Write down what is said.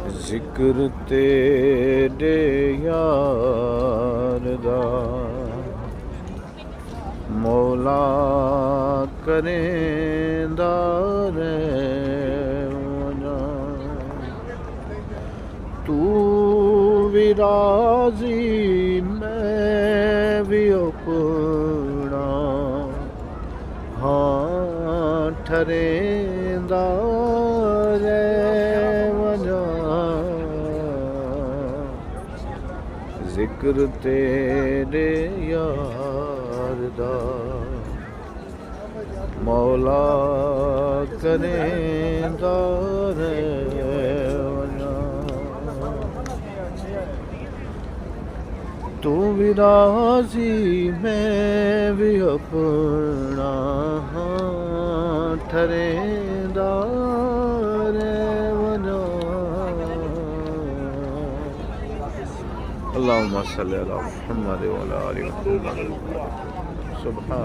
जिक्र तेरे यार दा मौला करेंदा रहना। तू भी राजी मैं भी अपना हाँ ठरेंदा रहना। जिक्र तेरे यार दा मौला करेंदा रहना। तू भी राजी मैं भी अपना हाँ ठरेंदा रहना। अल्लाहुम्मा सल्ली अला मुहम्मद व अला आलि मुहम्मद। सुभान